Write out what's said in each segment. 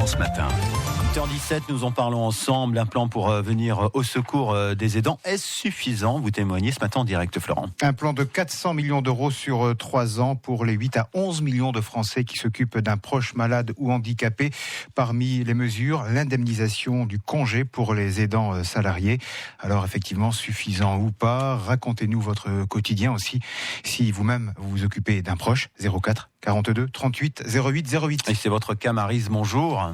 France Matin. 8h17, nous en parlons ensemble. Un plan pour venir au secours des aidants. Est-ce suffisant? Vous témoignez ce matin en direct, Florent. Un plan de 400 millions d'euros sur 3 ans pour les 8 à 11 millions de Français qui s'occupent d'un proche malade ou handicapé. Parmi les mesures, l'indemnisation du congé pour les aidants salariés. Alors effectivement, suffisant ou pas, racontez-nous votre quotidien aussi. Si vous-même vous vous occupez d'un proche, 04 42 38 08 08. Et c'est votre cas, Maryse, bonjour.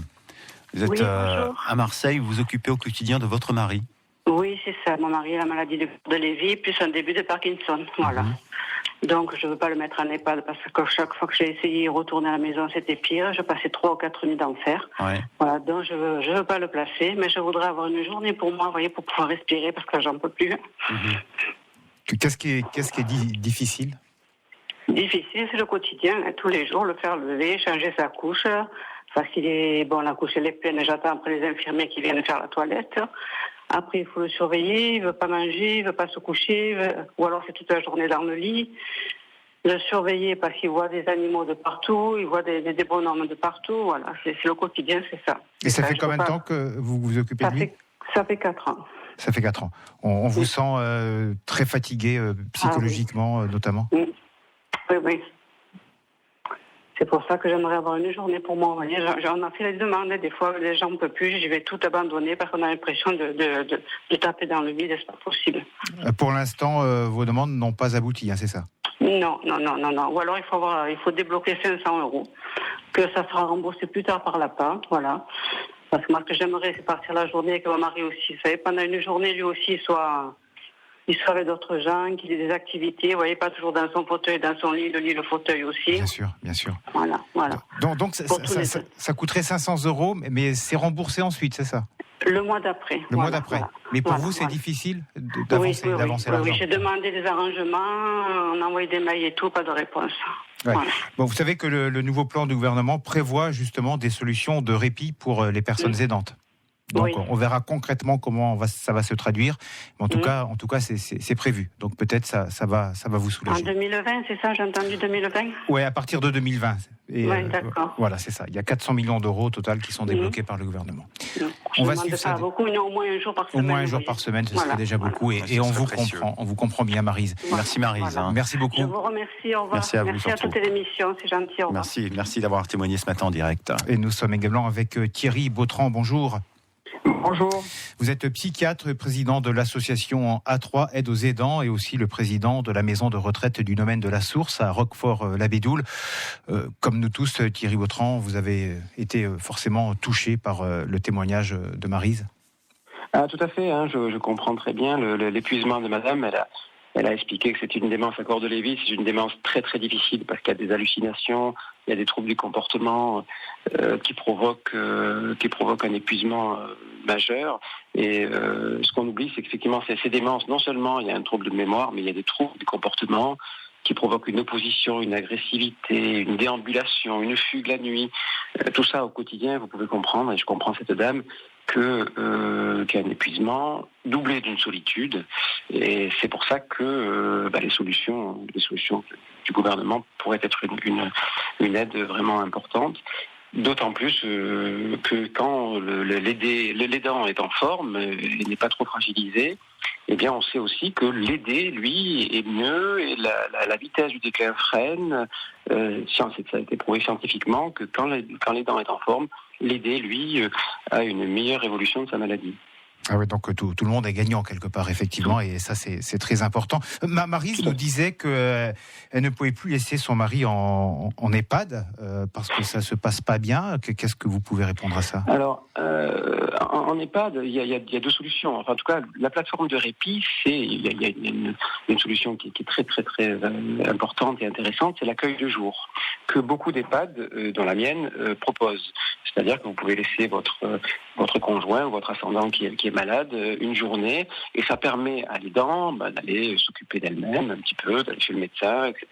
Vous êtes à Marseille, vous vous occupez au quotidien de votre mari. Oui, c'est ça. Mon mari a la maladie de Lévy, plus un début de Parkinson. Voilà. Donc, je ne veux pas le mettre en EHPAD parce que chaque fois que j'ai essayé de retourner à la maison, c'était pire. Je passais 3 ou 4 nuits d'enfer. Ouais. Voilà. Donc, je veux pas le placer, mais je voudrais avoir une journée pour moi, vous voyez, pour pouvoir respirer parce que j'en peux plus. Qu'est-ce qui est difficile? Difficile, c'est le quotidien. Tous les jours, le faire lever, changer sa couche. Parce qu'il est, la couche elle est pleine, j'attends après les infirmiers qui viennent faire la toilette. Après, il faut le surveiller, il veut pas manger, il veut pas se coucher, ou alors c'est toute la journée dans le lit. Le surveiller parce qu'il voit des animaux de partout, il voit des bonhommes de partout, voilà. C'est le quotidien, c'est ça. Et ça fait combien de temps que vous vous occupez de lui? Ça fait 4 ans. Ça fait 4 ans. On vous sent très fatigué, psychologiquement, notamment? Oui. C'est pour ça que j'aimerais avoir une journée pour moi. J'en ai fait les demandes. Des fois, les gens ne peuvent plus. Je vais tout abandonner parce qu'on a l'impression de taper dans le vide. C'est pas possible. Pour l'instant, vos demandes n'ont pas abouti, c'est ça? Non. Ou alors, il faut débloquer 500 €. Que ça sera remboursé plus tard par l'APA. Voilà. Parce que moi, ce que j'aimerais, c'est partir la journée et que mon mari aussi. Vous savez, pendant une journée, lui aussi, il soit avec d'autres gens, qu'il ait des activités, vous voyez, pas toujours dans son fauteuil, dans son lit, le fauteuil aussi. Bien sûr. Voilà. Donc ça coûterait 500 €, mais c'est remboursé ensuite, c'est ça? Le mois d'après. Mois d'après. Mais pour vous, c'est difficile d'avancer l'argent? Oui, j'ai demandé des arrangements, on a envoyé des mails et tout, pas de réponse. Ouais. Voilà. Bon, vous savez que le nouveau plan du gouvernement prévoit justement des solutions de répit pour les personnes aidantes. Donc on verra concrètement comment ça va se traduire. Mais en tout cas, c'est prévu. Donc peut-être ça va vous soulager. En 2020, c'est ça, j'ai entendu 2020. Oui, à partir de 2020. D'accord. Voilà, c'est ça. Il y a 400 millions d'euros au total qui sont débloqués par le gouvernement. On va suivre ça. Beaucoup, mais au moins un jour par semaine. Au moins un jour par semaine, ce serait déjà beaucoup. Et on vous comprend. On vous comprend bien, Maryse. Voilà. Merci, Maryse. Voilà. Merci beaucoup. Je vous remercie. Au revoir. Merci à vous. Merci à toute l'émission. C'est gentil. Au revoir. Merci d'avoir témoigné ce matin en direct. Et nous sommes également avec Thierry Bautran. Bonjour. Bonjour. Vous êtes psychiatre et président de l'association A3 Aide aux aidants et aussi le président de la maison de retraite du domaine de la Source à Roquefort-la-Bédoule. Comme nous tous, Thierry Bautran, vous avez été forcément touché par le témoignage de Maryse. Tout à fait, je comprends très bien l'épuisement de madame. Elle a expliqué que c'est une démence à corps de Lévy, c'est une démence très très difficile parce qu'il y a des hallucinations, il y a des troubles du comportement qui provoquent un épuisement majeur. Et ce qu'on oublie, c'est qu'effectivement, ces démences, non seulement il y a un trouble de mémoire, mais il y a des troubles du comportement qui provoquent une opposition, une agressivité, une déambulation, une fugue la nuit. Tout ça au quotidien, vous pouvez comprendre, et je comprends cette dame, qu'il y a un épuisement doublé d'une solitude. Et c'est pour ça que les solutions du gouvernement pourraient être une aide vraiment importante. D'autant plus que quand l'aidant est en forme et n'est pas trop fragilisé, eh bien on sait aussi que l'aider, lui, est mieux et la vitesse du déclin freine. Ça a été prouvé scientifiquement que quand l'aidant est en forme, l'aider, lui, a une meilleure évolution de sa maladie. Ah oui, donc tout le monde est gagnant quelque part, effectivement, et ça c'est très important. Maryse nous disait qu'elle ne pouvait plus laisser son mari en EHPAD parce que ça se passe pas bien. Qu'est-ce que vous pouvez répondre à ça? Alors, en EHPAD, il y a deux solutions. Enfin, en tout cas, la plateforme de répit, il y a une solution qui est très très très importante et intéressante, c'est l'accueil de jour que beaucoup d'EHPAD, dont la mienne, proposent. C'est-à-dire que vous pouvez laisser votre conjoint ou votre ascendant qui est malade une journée, et ça permet à l'aidant d'aller s'occuper d'elle-même un petit peu, d'aller chez le médecin, etc.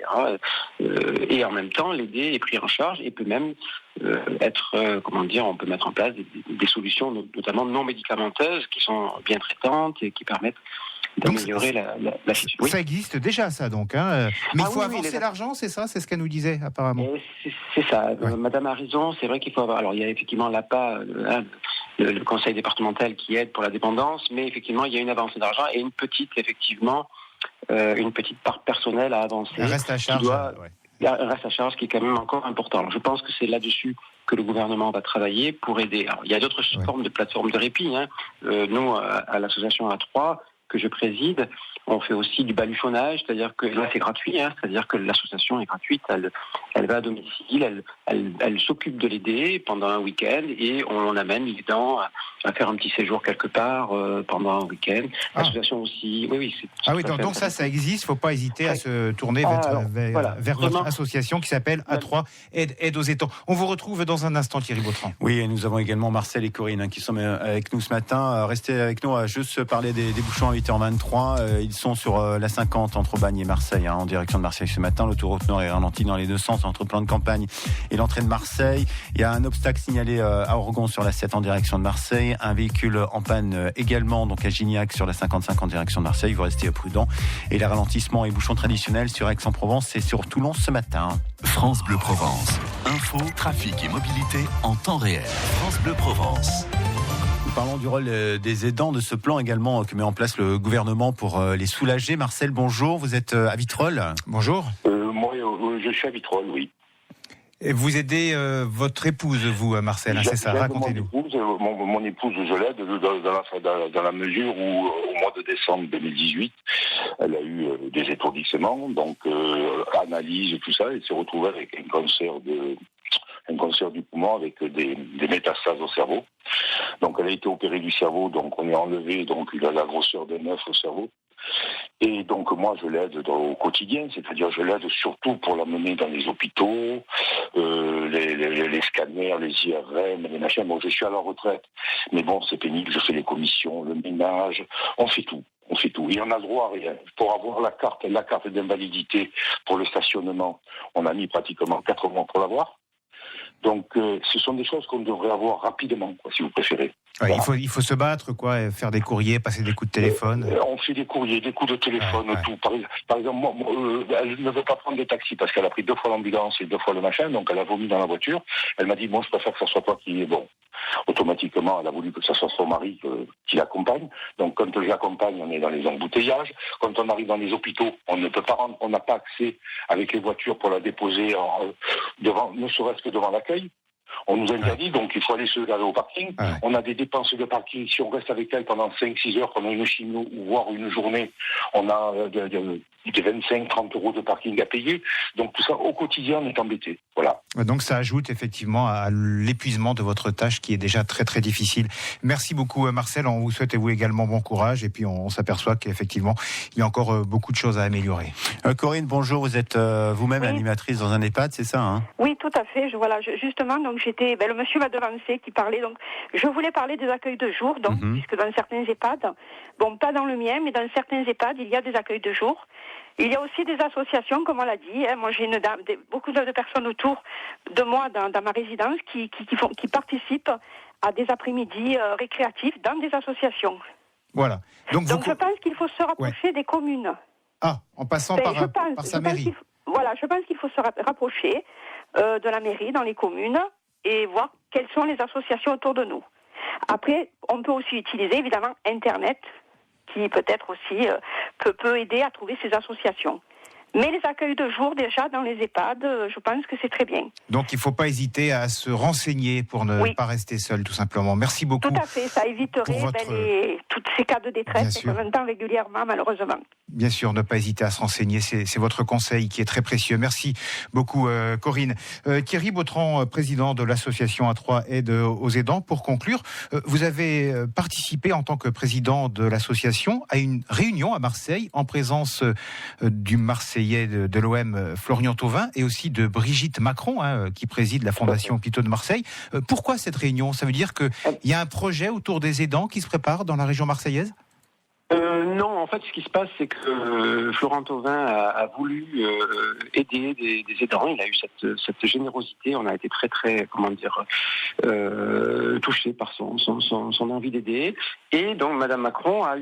Et en même temps, l'aider est pris en charge et peut même on peut mettre en place des solutions notamment non médicamenteuses qui sont bien traitantes et qui permettent d'améliorer la situation. Oui. Ça existe déjà, ça, donc. Hein. Mais il faut avancer l'argent, c'est ça? C'est ce qu'elle nous disait, apparemment. C'est ça. Ouais. Madame a raison. C'est vrai qu'il faut avoir... Alors, il y a effectivement l'APA, le conseil départemental qui aide pour la dépendance, mais effectivement, il y a une avancée d'argent et une petite part personnelle à avancer. Un reste à charge. Un reste à charge qui est quand même encore important. Alors, je pense que c'est là-dessus que le gouvernement va travailler pour aider. Alors, il y a d'autres formes de plateformes de répit. Hein. Nous, à l'association A3, que je préside, on fait aussi du baluchonnage, c'est-à-dire que là c'est gratuit, hein, c'est-à-dire que l'association est gratuite, elle va à domicile, elle s'occupe de l'aider pendant un week-end et on amène l'aidant à faire un petit séjour quelque part pendant un week-end. L'association aussi, oui. Donc ça existe, il ne faut pas hésiter à se tourner vers votre association qui s'appelle A3, Aide aux aidants. On vous retrouve dans un instant, Thierry Vautrin. Oui, et nous avons également Marcel et Corinne qui sont avec nous ce matin. Restez avec nous, on va juste parler des bouchons à 8h23. Ils sont sur la 50 entre Bagne et Marseille, en direction de Marseille ce matin. L'autoroute Nord est ralentie dans les deux sens entre Plan de Campagne et l'entrée de Marseille. Il y a un obstacle signalé à Orgon sur la 7 en direction de Marseille. Un véhicule en panne également donc à Gignac sur la 55 en direction de Marseille. Vous restez prudent. Et les ralentissements et bouchons traditionnels sur Aix-en-Provence et sur Toulon ce matin. France Bleu Provence. Info, trafic et mobilité en temps réel. France Bleu Provence. Parlons du rôle des aidants, de ce plan également que met en place le gouvernement pour les soulager. Marcel, bonjour, vous êtes à Vitrolles. Bonjour. Moi, je suis à Vitrolles, oui. Et vous aidez votre épouse, vous, Marcel, c'est ça, racontez-nous. Mon épouse, je l'aide dans la mesure où, au mois de décembre 2018, elle a eu des étourdissements, donc analyse, tout ça, et s'est retrouvée avec un cancer du poumon avec des métastases au cerveau. Donc elle a été opérée du cerveau, donc on est enlevé, donc il a la grosseur d'un œuf au cerveau. Et donc moi je l'aide au quotidien, c'est-à-dire je l'aide surtout pour l'amener dans les hôpitaux, les scanners, les IRM, les machins. Bon, je suis à la retraite, mais bon c'est pénible, je fais les commissions, le ménage, on fait tout. Et on a le droit à rien. Pour avoir la carte d'invalidité pour le stationnement, on a mis pratiquement 4 mois pour l'avoir. Donc, ce sont des choses qu'on devrait avoir rapidement, si vous préférez. Ouais, voilà. Il faut se battre, faire des courriers, passer des coups de téléphone. On fait des courriers, des coups de téléphone, tout. Par exemple, moi, elle ne veut pas prendre de taxi parce qu'elle a pris 2 fois l'ambulance et 2 fois le machin, donc elle a vomi dans la voiture. Elle m'a dit, je préfère que ce soit toi qui est bon. Automatiquement, elle a voulu que ce soit son mari qui l'accompagne. Donc, quand je l'accompagne, on est dans les embouteillages. Quand on arrive dans les hôpitaux, on ne peut pas rentrer, on n'a pas accès avec les voitures pour la déposer devant, ne serait-ce que devant l'accueil. On nous interdit, donc il faut aller se garer au parking. Ouais. On a des dépenses de parking. Si on reste avec elle pendant 5-6 heures, qu'on a une chimio ou voire une journée, on a des 25-30 euros de parking à payer. Donc tout ça, au quotidien, on est embêté. Voilà. Donc ça ajoute effectivement à l'épuisement de votre tâche qui est déjà très très difficile. Merci beaucoup Marcel, on vous souhaite et vous également bon courage et puis on s'aperçoit qu'effectivement il y a encore beaucoup de choses à améliorer. Corinne, bonjour, vous êtes vous-même animatrice dans un EHPAD, c'est ça hein? Oui, tout à fait. Justement, donc le monsieur m'a devancé qui parlait, donc je voulais parler des accueils de jour, donc puisque dans certains EHPAD, pas dans le mien, mais dans certains EHPAD, il y a des accueils de jour. Il y a aussi des associations, comme on l'a dit. Moi, j'ai beaucoup de personnes autour de moi dans ma résidence qui participent à des après-midi récréatifs dans des associations. Voilà. Donc je pense qu'il faut se rapprocher des communes. Ah, en passant par sa mairie. Je pense qu'il faut se rapprocher de la mairie dans les communes et voir quelles sont les associations autour de nous. Après, on peut aussi utiliser évidemment Internet, qui peut-être aussi peut aider à trouver ces associations. Mais les accueils de jour, déjà, dans les EHPAD, je pense que c'est très bien. Donc, il ne faut pas hésiter à se renseigner pour ne pas rester seul, tout simplement. Merci beaucoup. Tout à fait, ça éviterait tous ces cas de détresse qu'on entend régulièrement, malheureusement. Bien sûr, ne pas hésiter à se renseigner, c'est votre conseil qui est très précieux. Merci beaucoup, Corinne. Thierry Vautran, président de l'association A3 Aide aux aidants. Pour conclure, vous avez participé en tant que président de l'association à une réunion à Marseille en présence du Marseillais de l'OM Florian Thauvin et aussi de Brigitte Macron, qui préside la Fondation Hôpitaux de Marseille. Pourquoi cette réunion? Ça veut dire qu'il y a un projet autour des aidants qui se prépare dans la région marseillaise? Non, en fait, ce qui se passe, c'est que Florent Thauvin a voulu aider des aidants. Il a eu cette générosité. On a été très, très, touché par son envie d'aider. Et donc Madame Macron a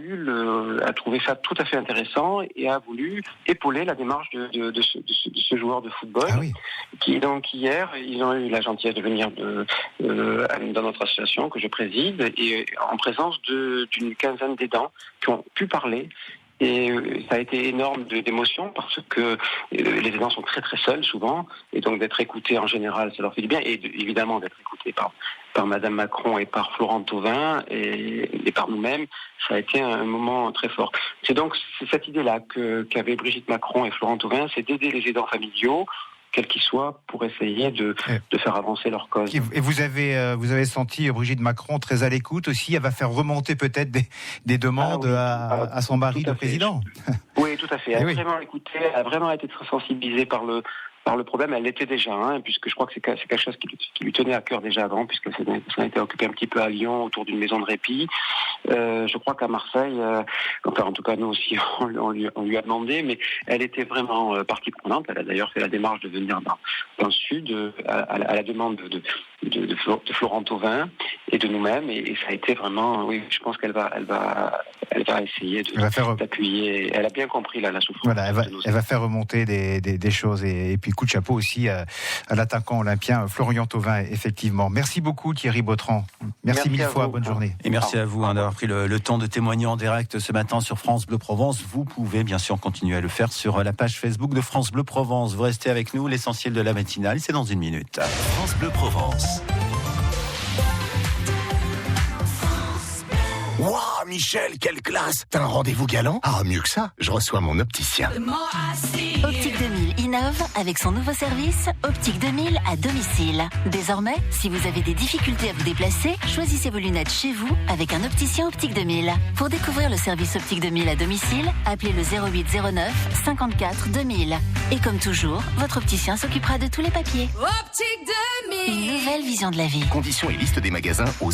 trouvé ça tout à fait intéressant et a voulu épauler la démarche de ce joueur de football. Ah oui. Qui donc hier, ils ont eu la gentillesse de venir dans notre association que je préside et en présence d'une quinzaine d'aidants qui ont pu parler. Et ça a été énorme d'émotion parce que les aidants sont très très seuls souvent, et donc d'être écoutés en général, ça leur fait du bien, et évidemment d'être écoutés par Madame Macron et par Florent Thauvin et par nous-mêmes, ça a été un moment très fort. C'est cette idée-là qu'avaient Brigitte Macron et Florent Thauvin, c'est d'aider les aidants familiaux, quels qu'ils soient, pour essayer de faire avancer leur cause. Et vous avez senti Brigitte Macron très à l'écoute aussi. Elle va faire remonter peut-être des demandes à son mari, le président. Oui, tout à fait. Elle a vraiment écouté, elle a vraiment été très sensibilisée par le problème. Elle l'était déjà, puisque je crois que c'est quelque chose qui lui tenait à cœur déjà avant, puisque ça a été occupé un petit peu à Lyon autour d'une maison de répit. Je crois qu'à Marseille, enfin en tout cas nous aussi on lui a demandé, mais elle était vraiment partie prenante. Elle a d'ailleurs fait la démarche de venir dans le sud à la demande de Florent Thauvin et de nous-mêmes, et ça a été vraiment, oui, je pense qu'elle va essayer d'appuyer. Elle a bien compris la souffrance. Voilà, elle va faire remonter des choses, et puis coup de chapeau aussi à l'attaquant olympien Florian Thauvin, effectivement. Merci beaucoup Thierry Bautran. Merci mille fois, bonne journée. Et merci à vous d'avoir pris le temps de témoigner en direct ce matin sur France Bleu Provence. Vous pouvez bien sûr continuer à le faire sur la page Facebook de France Bleu Provence. Vous restez avec nous, l'essentiel de la matinale, c'est dans une minute. France Bleu Provence. Waouh, Michel, quelle classe! T'as un rendez-vous galant? Ah, mieux que ça, je reçois mon opticien. Optique 2000 innove avec son nouveau service Optique 2000 à domicile. Désormais, si vous avez des difficultés à vous déplacer, choisissez vos lunettes chez vous avec un opticien Optique 2000. Pour découvrir le service Optique 2000 à domicile, appelez le 08 09 54 2000. Et comme toujours, votre opticien s'occupera de tous les papiers. Optique 2000! Une nouvelle vision de la vie. Conditions et liste des magasins au